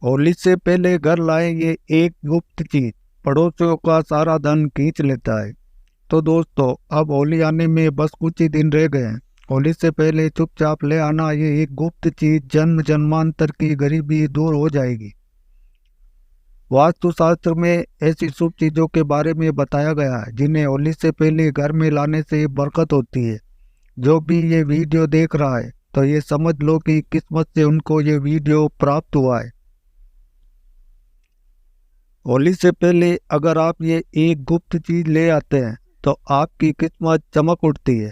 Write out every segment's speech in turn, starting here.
होली से पहले घर लाए ये एक गुप्त चीज पड़ोसियों का सारा धन खींच लेता है। तो दोस्तों, अब होली आने में बस कुछ ही दिन रह गए हैं। होली से पहले चुपचाप ले आना ये एक गुप्त चीज जन्म जन्मांतर की गरीबी दूर हो जाएगी। वास्तुशास्त्र में ऐसी शुभ चीजों के बारे में बताया गया है जिन्हें होली से पहले घर में लाने से बरकत होती है। जो भी ये वीडियो देख रहा है तो ये समझ लो कि किस्मत से उनको ये वीडियो प्राप्त हुआ है। होली से पहले अगर आप ये एक गुप्त चीज ले आते हैं तो आपकी किस्मत चमक उठती है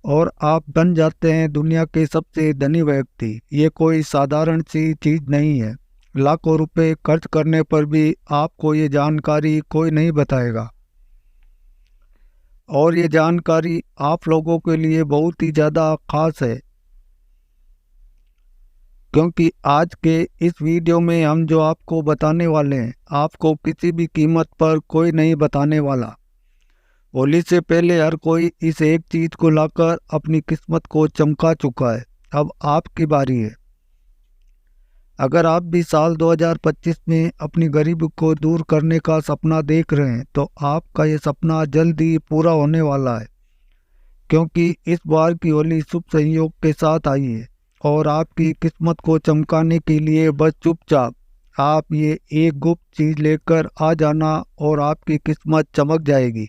और आप बन जाते हैं दुनिया के सबसे धनी व्यक्ति। ये कोई साधारण सी चीज नहीं है। लाखों रुपए खर्च करने पर भी आपको ये जानकारी कोई नहीं बताएगा। और ये जानकारी आप लोगों के लिए बहुत ही ज़्यादा खास है, क्योंकि आज के इस वीडियो में हम जो आपको बताने वाले हैं आपको किसी भी कीमत पर कोई नहीं बताने वाला। होली से पहले हर कोई इस एक चीज को लाकर अपनी किस्मत को चमका चुका है। अब आपकी बारी है। अगर आप भी साल 2025 में अपनी गरीबी को दूर करने का सपना देख रहे हैं तो आपका ये सपना जल्द ही पूरा होने वाला है, क्योंकि इस बार की होली शुभ संयोग के साथ आई है। और आपकी किस्मत को चमकाने के लिए बस चुपचाप आप ये एक गुप्त चीज लेकर आ जाना और आपकी किस्मत चमक जाएगी।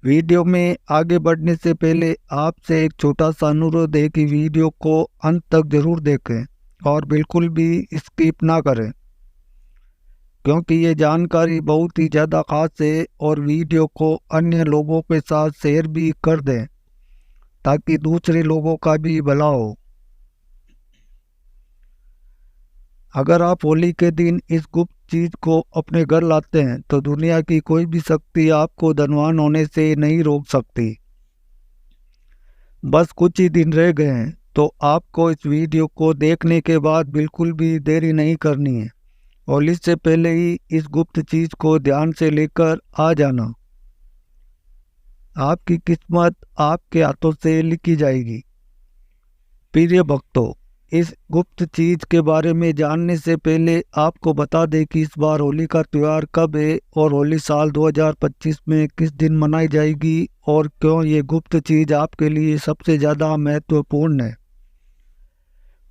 वीडियो में आगे बढ़ने से पहले आपसे एक छोटा सा अनुरोध है कि वीडियो को अंत तक जरूर देखें और बिल्कुल भी स्किप ना करें, क्योंकि ये जानकारी बहुत ही ज़्यादा खास है। और वीडियो को अन्य लोगों के साथ शेयर भी कर दें ताकि दूसरे लोगों का भी भला हो। अगर आप होली के दिन इस गुप्त चीज को अपने घर लाते हैं तो दुनिया की कोई भी शक्ति आपको धनवान होने से नहीं रोक सकती। बस कुछ ही दिन रह गए हैं तो आपको इस वीडियो को देखने के बाद बिल्कुल भी देरी नहीं करनी है। होली से पहले ही इस गुप्त चीज को ध्यान से लेकर आ जाना। आपकी किस्मत आपके हाथों से लिखी जाएगी। प्रिय भक्तों, इस गुप्त चीज के बारे में जानने से पहले आपको बता दें कि इस बार होली का त्यौहार कब है और होली साल 2025 में किस दिन मनाई जाएगी और क्यों ये गुप्त चीज आपके लिए सबसे ज़्यादा महत्वपूर्ण है।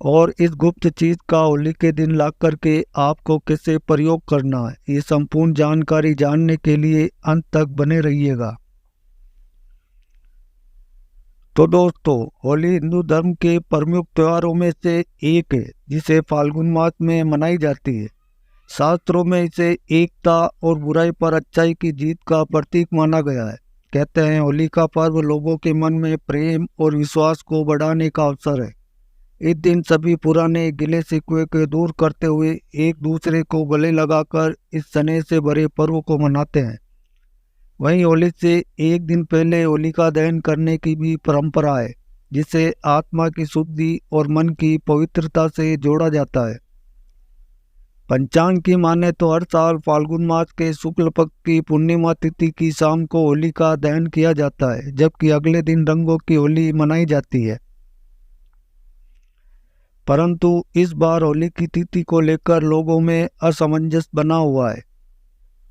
और इस गुप्त चीज का होली के दिन ला करके आपको कैसे प्रयोग करना है, ये संपूर्ण जानकारी जानने के लिए अंत तक बने रहिएगा। तो दोस्तों, होली हिंदू धर्म के प्रमुख त्योहारों में से एक है जिसे फाल्गुन मास में मनाई जाती है। शास्त्रों में इसे एकता और बुराई पर अच्छाई की जीत का प्रतीक माना गया है। कहते हैं होली का पर्व लोगों के मन में प्रेम और विश्वास को बढ़ाने का अवसर है। इस दिन सभी पुराने गिले शिकवे को दूर करते हुए एक दूसरे को गले लगाकर इस स्नेह से भरे पर्व को मनाते हैं। वहीं होली से एक दिन पहले होलिका दहन करने की भी परंपरा है, जिसे आत्मा की शुद्धि और मन की पवित्रता से जोड़ा जाता है। पंचांग की माने तो हर साल फाल्गुन मास के शुक्ल पक्ष की पूर्णिमा तिथि की शाम को होलिका दहन किया जाता है, जबकि अगले दिन रंगों की होली मनाई जाती है। परंतु इस बार होली की तिथि को लेकर लोगों में असमंजस बना हुआ है।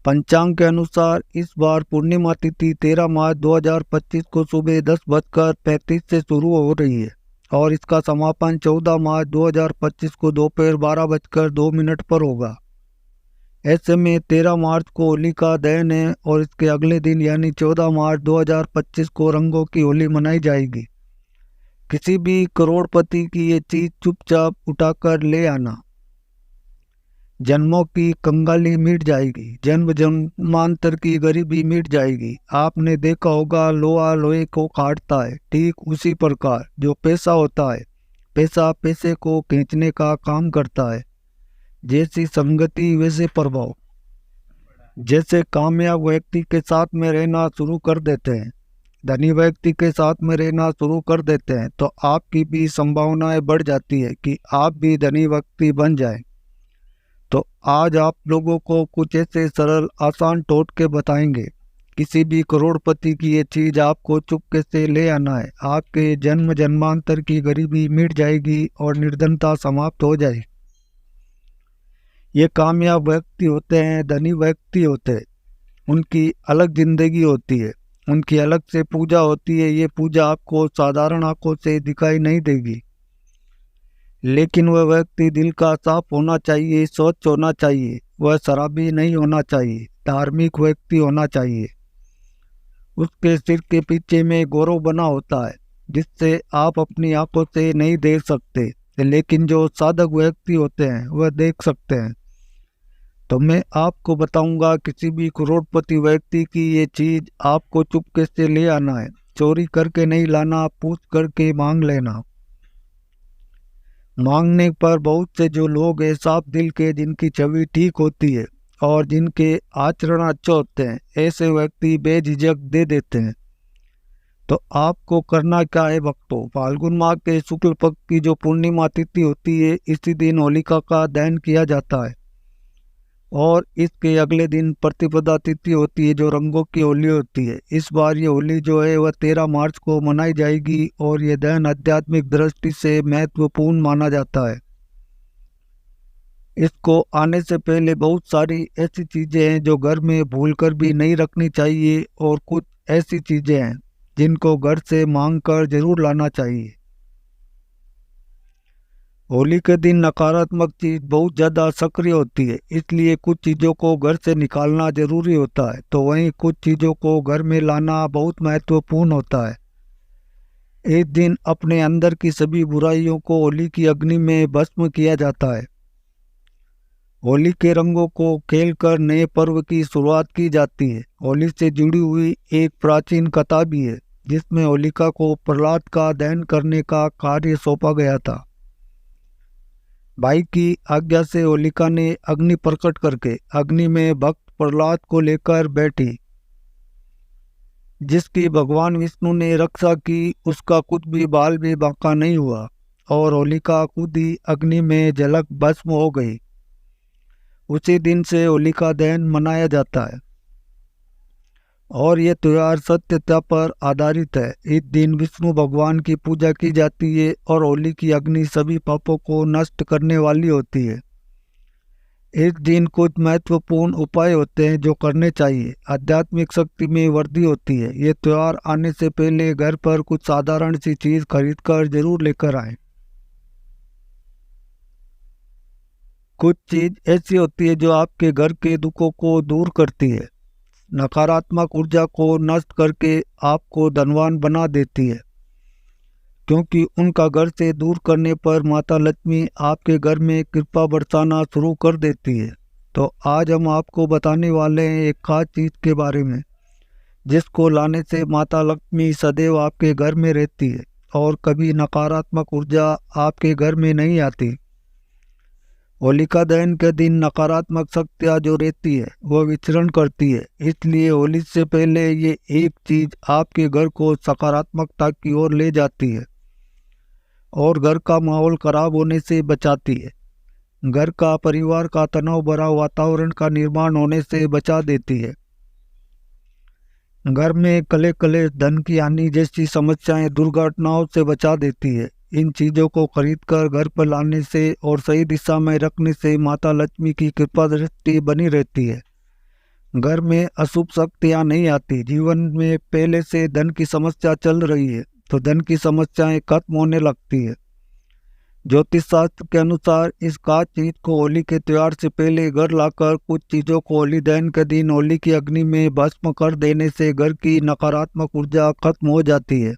पंचांग के अनुसार इस बार पूर्णिमा तिथि 13 मार्च 2025 को सुबह 10:35 से शुरू हो रही है और इसका समापन 14 मार्च 2025 को दोपहर 12:02 पर होगा। ऐसे में 13 मार्च को होली का दहन है और इसके अगले दिन यानी 14 मार्च 2025 को रंगों की होली मनाई जाएगी। किसी भी करोड़पति की ये चीज चुपचाप उठाकर ले आना। जन्मों की कंगाली मिट जाएगी, जन्म जन्मांतर की गरीबी मिट जाएगी। आपने देखा होगा लोहा लोहे को काटता है, ठीक उसी प्रकार जो पैसा होता है, पैसा पैसे को खींचने का काम करता है। जैसी संगति वैसे प्रभाव। जैसे कामयाब व्यक्ति के साथ में रहना शुरू कर देते हैं, धनी व्यक्ति के साथ में रहना शुरू कर देते हैं तो आपकी भी संभावनाएं बढ़ जाती है कि आप भी धनी व्यक्ति बन जाएं। तो आज आप लोगों को कुछ ऐसे सरल आसान टोटके बताएंगे किसी भी करोड़पति की ये चीज आपको चुपके से ले आना है। आपके जन्म जन्मांतर की गरीबी मिट जाएगी और निर्धनता समाप्त हो जाएगी। ये कामयाब व्यक्ति होते हैं, धनी व्यक्ति होते हैं, उनकी अलग जिंदगी होती है, उनकी अलग से पूजा होती है। ये पूजा आपको साधारण आंखों से दिखाई नहीं देगी, लेकिन वह व्यक्ति दिल का साफ होना चाहिए, स्वच्छ होना चाहिए, वह शराबी नहीं होना चाहिए, धार्मिक व्यक्ति होना चाहिए। उसके सिर के पीछे में गौरव बना होता है जिससे आप अपनी आंखों से नहीं देख सकते, लेकिन जो साधक व्यक्ति होते हैं वह देख सकते हैं। तो मैं आपको बताऊंगा, किसी भी करोड़पति व्यक्ति की ये चीज आपको चुपके से ले आना है। चोरी करके नहीं लाना, पूछ करके मांग लेना। मांगने पर बहुत से जो लोग हैं साफ दिल के, जिनकी छवि ठीक होती है और जिनके आचरण अच्छे होते हैं, ऐसे व्यक्ति बेझिझक दे देते हैं। तो आपको करना क्या है भक्तों, फाल्गुन माह के शुक्ल पक्ष की जो पूर्णिमा तिथि होती है, इसी दिन होलिका का दहन किया जाता है और इसके अगले दिन प्रतिपदा तिथि होती है जो रंगों की होली होती है। इस बार ये होली जो है वह 13 मार्च को मनाई जाएगी और ये दहन आध्यात्मिक दृष्टि से महत्वपूर्ण माना जाता है। इसको आने से पहले बहुत सारी ऐसी चीजें हैं जो घर में भूलकर भी नहीं रखनी चाहिए और कुछ ऐसी चीजें हैं जिनको घर से मांग कर जरूर लाना चाहिए। होली के दिन नकारात्मक चीज बहुत ज़्यादा सक्रिय होती है, इसलिए कुछ चीज़ों को घर से निकालना जरूरी होता है, तो वहीं कुछ चीज़ों को घर में लाना बहुत महत्वपूर्ण होता है। इस दिन अपने अंदर की सभी बुराइयों को होली की अग्नि में भस्म किया जाता है। होली के रंगों को खेलकर नए पर्व की शुरुआत की जाती है। होली से जुड़ी हुई एक प्राचीन कथा भी है जिसमें होलिका को प्रहलाद का दहन करने का कार्य सौंपा गया था। भाई की आज्ञा से होलिका ने अग्नि प्रकट करके अग्नि में भक्त प्रहलाद को लेकर बैठी। जिसकी भगवान विष्णु ने रक्षा की, उसका कुछ भी बाल भी बांका नहीं हुआ और होलिका खुद ही अग्नि में जलक भस्म हो गई। उसी दिन से होलिका दहन मनाया जाता है और ये त्योहार सत्यता पर आधारित है। इस दिन विष्णु भगवान की पूजा की जाती है और होली की अग्नि सभी पापों को नष्ट करने वाली होती है। इस दिन कुछ महत्वपूर्ण उपाय होते हैं जो करने चाहिए। आध्यात्मिक शक्ति में वृद्धि होती है। ये त्योहार आने से पहले घर पर कुछ साधारण सी चीज खरीद कर जरूर लेकर आएं। कुछ चीज ऐसी होती है जो आपके घर के दुखों को दूर करती है, नकारात्मक ऊर्जा को नष्ट करके आपको धनवान बना देती है, क्योंकि उनका घर से दूर करने पर माता लक्ष्मी आपके घर में कृपा बरसाना शुरू कर देती है। तो आज हम आपको बताने वाले हैं एक खास चीज के बारे में जिसको लाने से माता लक्ष्मी सदैव आपके घर में रहती है और कभी नकारात्मक ऊर्जा आपके घर में नहीं आती। होलिका दहन के दिन नकारात्मक शक्तियाँ जो रहती है वह विचरण करती है, इसलिए होली से पहले ये एक चीज आपके घर को सकारात्मकता की ओर ले जाती है और घर का माहौल खराब होने से बचाती है। घर का परिवार का तनाव भरा वातावरण का निर्माण होने से बचा देती है। घर में कले कलेश, धन की हानि जैसी समस्याएं, दुर्घटनाओं से बचा देती है। इन चीज़ों को खरीदकर घर पर लाने से और सही दिशा में रखने से माता लक्ष्मी की कृपा दृष्टि बनी रहती है। घर में अशुभ शक्तियाँ नहीं आती। जीवन में पहले से धन की समस्या चल रही है तो धन की समस्याएं खत्म होने लगती है। ज्योतिष शास्त्र के अनुसार इस खास चीज को होली के त्योहार से पहले घर लाकर कुछ चीजों को होली दहन के दिन होली की अग्नि में भस्म कर देने से घर की नकारात्मक ऊर्जा खत्म हो जाती है।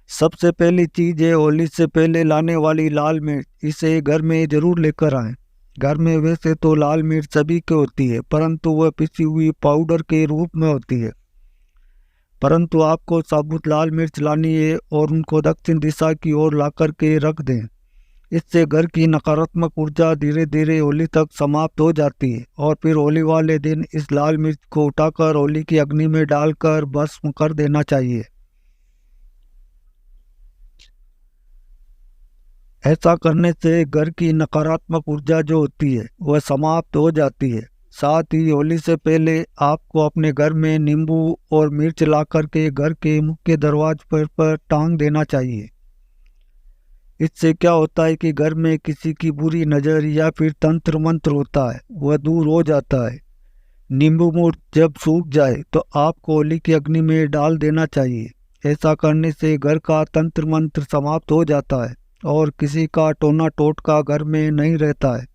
सबसे पहली चीज है होली से पहले लाने वाली लाल मिर्च। इसे घर में जरूर लेकर आएं। घर में वैसे तो लाल मिर्च सभी के होती है, परंतु वह पिसी हुई पाउडर के रूप में होती है। परंतु आपको साबुत लाल मिर्च लानी है और उनको दक्षिण दिशा की ओर ला कर के रख दें। इससे घर की नकारात्मक ऊर्जा धीरे धीरे होली तक समाप्त हो जाती है और फिर होली वाले दिन इस लाल मिर्च को उठाकर होली की अग्नि में डालकर भस्म कर देना चाहिए। ऐसा करने से घर की नकारात्मक ऊर्जा जो होती है वह समाप्त हो जाती है। साथ ही होली से पहले आपको अपने घर में नींबू और मिर्च ला करके घर के मुख्य दरवाजे पर टांग देना चाहिए। इससे क्या होता है कि घर में किसी की बुरी नज़र या फिर तंत्र मंत्र होता है वह दूर हो जाता है। नींबू मूठ जब सूख जाए तो आपको होली की अग्नि में डाल देना चाहिए। ऐसा करने से घर का तंत्र मंत्र समाप्त हो जाता है और किसी का टोना टोटका घर में नहीं रहता है।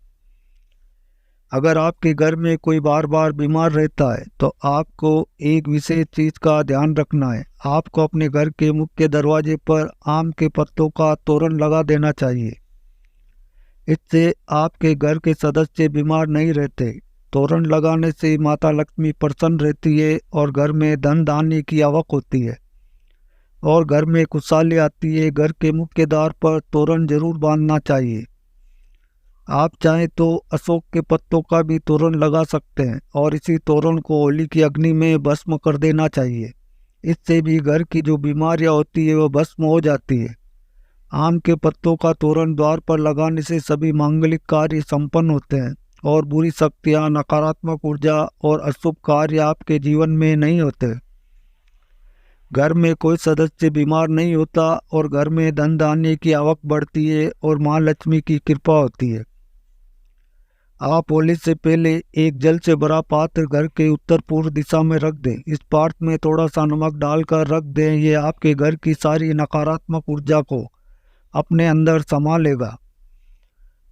अगर आपके घर में कोई बार बार बीमार रहता है तो आपको एक विशेष चीज का ध्यान रखना है। आपको अपने घर के मुख्य दरवाजे पर आम के पत्तों का तोरण लगा देना चाहिए। इससे आपके घर के सदस्य बीमार नहीं रहते। तोरण लगाने से माता लक्ष्मी प्रसन्न रहती है और घर में धन धान्य की आवक होती है और घर में खुशहाली आती है। घर के मुख्य द्वार पर तोरण जरूर बांधना चाहिए। आप चाहें तो अशोक के पत्तों का भी तोरण लगा सकते हैं और इसी तोरण को होली की अग्नि में भस्म कर देना चाहिए। इससे भी घर की जो बीमारियां होती है वह भस्म हो जाती है। आम के पत्तों का तोरण द्वार पर लगाने से सभी मांगलिक कार्य संपन्न होते हैं और बुरी शक्तियां, नकारात्मक ऊर्जा और अशुभ कार्य आपके जीवन में नहीं होते। घर में कोई सदस्य बीमार नहीं होता और घर में धन धान्य की आवक बढ़ती है और माँ लक्ष्मी की कृपा होती है। आप होली से पहले एक जल से भरा पात्र घर के उत्तर पूर्व दिशा में रख दें। इस पात्र में थोड़ा सा नमक डालकर रख दें। ये आपके घर की सारी नकारात्मक ऊर्जा को अपने अंदर समा लेगा।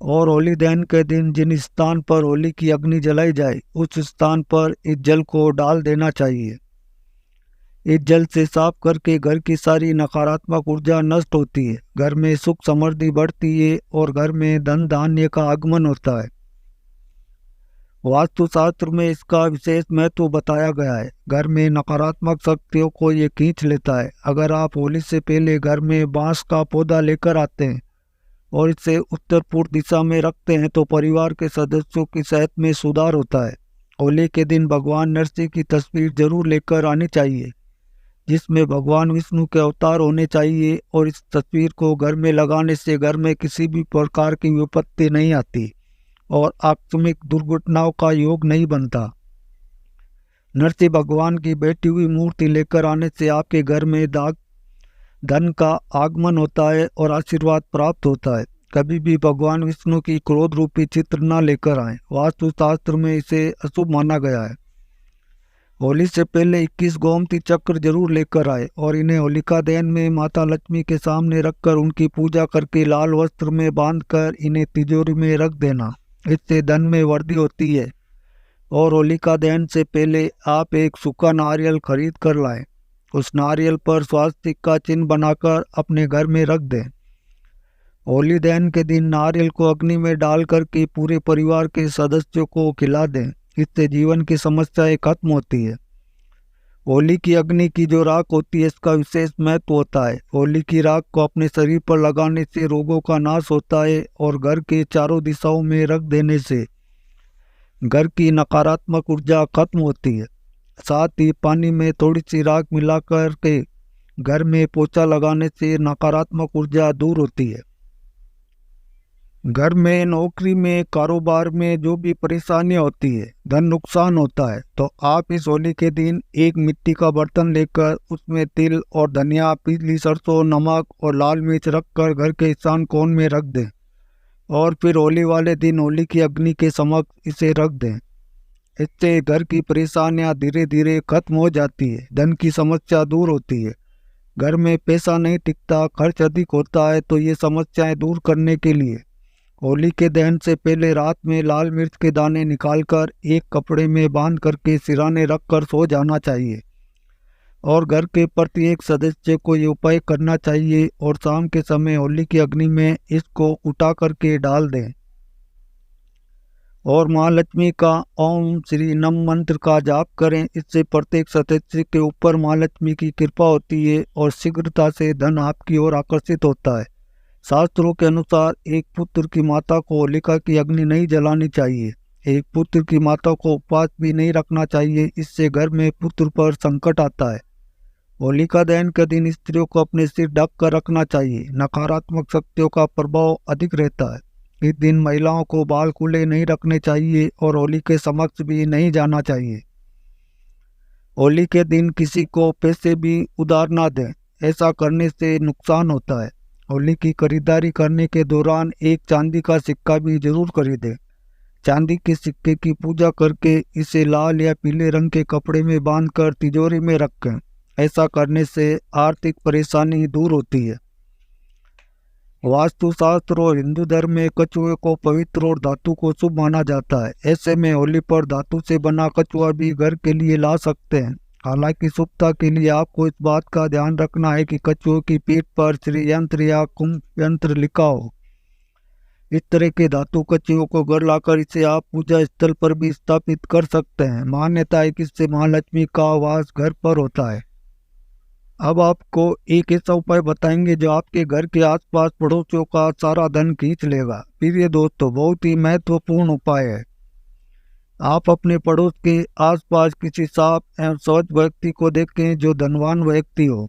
और होली दहन के दिन जिन स्थान पर होली की अग्नि जलाई जाए उस स्थान पर इस जल को डाल देना चाहिए। इस जल से साफ करके घर की सारी नकारात्मक ऊर्जा नष्ट होती है। घर में सुख समृद्धि बढ़ती है और घर में धन धान्य का आगमन होता है। वास्तुशास्त्र में इसका विशेष महत्व बताया गया है। घर में नकारात्मक शक्तियों को ये खींच लेता है। अगर आप होली से पहले घर में बांस का पौधा लेकर आते हैं और इसे उत्तर पूर्व दिशा में रखते हैं तो परिवार के सदस्यों की सेहत में सुधार होता है। होली के दिन भगवान नरसिंह की तस्वीर जरूर लेकर आनी चाहिए जिसमें भगवान विष्णु के अवतार होने चाहिए और इस तस्वीर को घर में लगाने से घर में किसी भी प्रकार की विपत्ति नहीं आती और आकस्मिक दुर्घटनाओं का योग नहीं बनता। नरसिंह भगवान की बैठी हुई मूर्ति लेकर आने से आपके घर में धन का आगमन होता है और आशीर्वाद प्राप्त होता है। कभी भी भगवान विष्णु की क्रोध रूपी चित्र न लेकर आए। वास्तुशास्त्र में इसे अशुभ माना गया है। होली से पहले 21 गोमती चक्र जरूर लेकर आए और इन्हें होलिका दहन में माता लक्ष्मी के सामने रखकर उनकी पूजा करके लाल वस्त्र में बांधकर इन्हें तिजोरी में रख देना। इससे धन में वृद्धि होती है। और होलिका दहन से पहले आप एक सूखा नारियल खरीद कर लाएं। उस नारियल पर स्वास्तिक का चिन्ह बनाकर अपने घर में रख दें। होली दहन के दिन नारियल को अग्नि में डाल करके पूरे परिवार के सदस्यों को खिला दें। इससे जीवन की समस्याएं खत्म होती है। होली की अग्नि की जो राख होती है इसका विशेष महत्व होता है। होली की राख को अपने शरीर पर लगाने से रोगों का नाश होता है और घर के चारों दिशाओं में रख देने से घर की नकारात्मक ऊर्जा खत्म होती है। साथ ही पानी में थोड़ी सी राख मिलाकर के घर में पोछा लगाने से नकारात्मक ऊर्जा दूर होती है। घर में, नौकरी में, कारोबार में जो भी परेशानियां होती है, धन नुकसान होता है, तो आप इस होली के दिन एक मिट्टी का बर्तन लेकर उसमें तिल और धनिया, पीली सरसों, नमक और लाल मिर्च रखकर घर के ईशान कोण में रख दें और फिर होली वाले दिन होली की अग्नि के समक्ष इसे रख दें। इससे घर की परेशानियां धीरे धीरे खत्म हो जाती है। धन की समस्या दूर होती है। घर में पैसा नहीं टिकता, खर्च अधिक होता है, तो ये समस्याएं दूर करने के लिए होली के दहन से पहले रात में लाल मिर्च के दाने निकालकर एक कपड़े में बांध करके सिराने रखकर सो जाना चाहिए और घर के प्रत्येक सदस्य को ये उपाय करना चाहिए और शाम के समय होली की अग्नि में इसको उठा करके डाल दें और माँ लक्ष्मी का ओम श्री नम मंत्र का जाप करें। इससे प्रत्येक सदस्य के ऊपर माँ लक्ष्मी की कृपा होती है और शीघ्रता से धन आपकी ओर आकर्षित होता है। शास्त्रों के अनुसार एक पुत्र की माता को होलिका की अग्नि नहीं जलानी चाहिए। एक पुत्र की माता को उपवास भी नहीं रखना चाहिए। इससे घर में पुत्र पर संकट आता है। होलिका दहन के दिन स्त्रियों को अपने सिर ढक कर रखना चाहिए। नकारात्मक शक्तियों का प्रभाव अधिक रहता है। इस दिन महिलाओं को बाल खुले नहीं रखने चाहिए और होली के समक्ष भी नहीं जाना चाहिए। होली के दिन किसी को पैसे भी उधार ना दें, ऐसा करने से नुकसान होता है। होली की खरीदारी करने के दौरान एक चांदी का सिक्का भी जरूर खरीदें। चांदी के सिक्के की पूजा करके इसे लाल या पीले रंग के कपड़े में बांधकर तिजोरी में रखें। ऐसा करने से आर्थिक परेशानी दूर होती है। वास्तुशास्त्र और हिंदू धर्म में कछुए को पवित्र और धातु को शुभ माना जाता है। ऐसे में होली पर धातु से बना कछुआ भी घर के लिए ला सकते हैं। हालांकि शुभता के लिए आपको इस बात का ध्यान रखना है कि कछुए की पीठ पर श्री यंत्र या कुंभ यंत्र लिखा हो। इस तरह के धातु कछुओं को घर लाकर इसे आप पूजा स्थल पर भी स्थापित कर सकते हैं। मान्यता है कि इससे महालक्ष्मी का वास घर पर होता है। अब आपको एक ऐसा उपाय बताएंगे जो आपके घर के आसपास पड़ोसियों का सारा धन खींच लेगा। प्रिय दोस्तों, बहुत ही महत्वपूर्ण उपाय है। आप अपने पड़ोस के आसपास किसी साफ एवं स्वच्छ व्यक्ति को देखें जो धनवान व्यक्ति हो,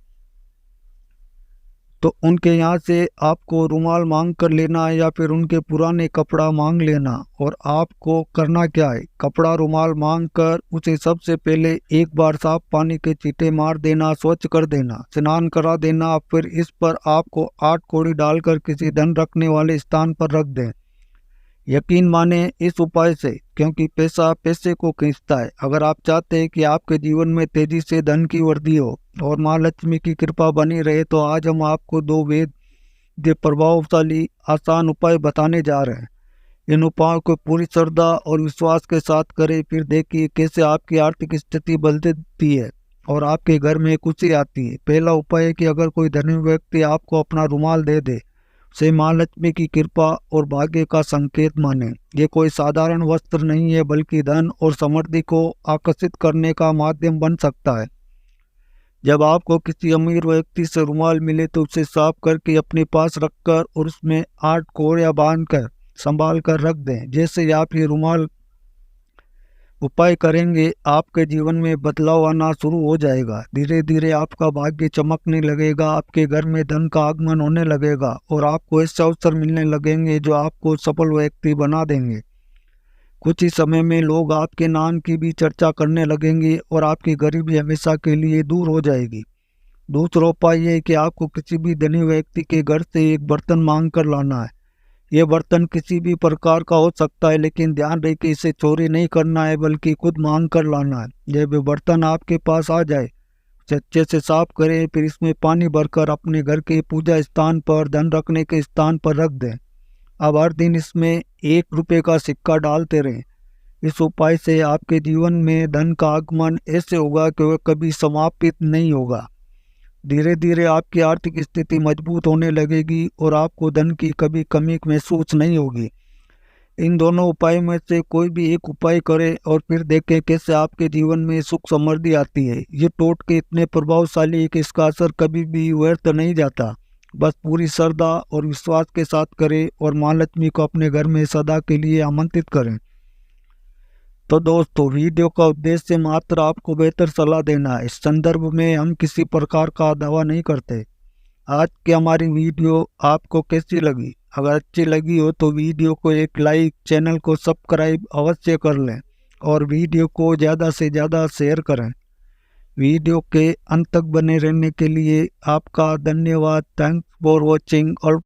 तो उनके यहाँ से आपको रुमाल मांग कर लेना है या फिर उनके पुराने कपड़ा मांग लेना। और आपको करना क्या है, कपड़ा रुमाल मांग कर उसे सबसे पहले एक बार साफ पानी के छींटे मार देना, स्वच्छ कर देना, स्नान करा देना। फिर इस पर आपको 8 कौड़ी डालकर किसी धन रखने वाले स्थान पर रख दें। यकीन माने इस उपाय से, क्योंकि पैसा पैसे को खींचता है। अगर आप चाहते हैं कि आपके जीवन में तेजी से धन की वृद्धि हो और माँ लक्ष्मी की कृपा बनी रहे, तो आज हम आपको 2 वेद प्रभावशाली आसान उपाय बताने जा रहे हैं। इन उपायों को पूरी श्रद्धा और विश्वास के साथ करें, फिर देखिए कैसे आपकी आर्थिक स्थिति बदलती है और आपके घर में खुशी आती है। पहला उपाय है कि अगर कोई धनी व्यक्ति आपको अपना रुमाल दे दे, उसे माँ लक्ष्मी की कृपा और भाग्य का संकेत माने। ये कोई साधारण वस्त्र नहीं है, बल्कि धन और समृद्धि को आकर्षित करने का माध्यम बन सकता है। जब आपको किसी अमीर व्यक्ति से रुमाल मिले तो उसे साफ करके अपने पास रखकर और उसमें 8 कोड़ियाँ बांधकर संभाल कर रख दें। जैसे ही आप ये रुमाल उपाय करेंगे, आपके जीवन में बदलाव आना शुरू हो जाएगा। धीरे धीरे आपका भाग्य चमकने लगेगा, आपके घर में धन का आगमन होने लगेगा और आपको ऐसे अवसर मिलने लगेंगे जो आपको सफल व्यक्ति बना देंगे। कुछ ही समय में लोग आपके नाम की भी चर्चा करने लगेंगे और आपकी गरीबी हमेशा के लिए दूर हो जाएगी। दूसरा उपाय यह है कि आपको किसी भी धनी व्यक्ति के घर से एक बर्तन मांग कर लाना है। यह बर्तन किसी भी प्रकार का हो सकता है, लेकिन ध्यान रहे कि इसे चोरी नहीं करना है, बल्कि खुद मांग कर लाना है। जब बर्तन आपके पास आ जाए, उसे अच्छे से साफ करें, फिर इसमें पानी भरकर अपने घर के पूजा स्थान पर, धन रखने के स्थान पर रख दें। अब हर दिन इसमें 1 रुपये का सिक्का डालते रहें। इस उपाय से आपके जीवन में धन का आगमन ऐसे होगा कि वह कभी समाप्त नहीं होगा। धीरे धीरे आपकी आर्थिक स्थिति मजबूत होने लगेगी और आपको धन की कभी कमी महसूस नहीं होगी। इन दोनों उपायों में से कोई भी एक उपाय करें और फिर देखें कैसे आपके जीवन में सुख समृद्धि आती है। ये टोटके इतने प्रभावशाली है कि इसका असर कभी भी व्यर्थ नहीं जाता। बस पूरी श्रद्धा और विश्वास के साथ करें और माँ लक्ष्मी को अपने घर में सदा के लिए आमंत्रित करें। तो दोस्तों, वीडियो का उद्देश्य मात्र आपको बेहतर सलाह देना है। इस संदर्भ में हम किसी प्रकार का दावा नहीं करते। आज की हमारी वीडियो आपको कैसी लगी? अगर अच्छी लगी हो तो वीडियो को एक लाइक, चैनल को सब्सक्राइब अवश्य कर लें और वीडियो को ज़्यादा से ज़्यादा शेयर करें। वीडियो के अंत तक बने रहने के लिए आपका धन्यवाद। Thanks for watching. और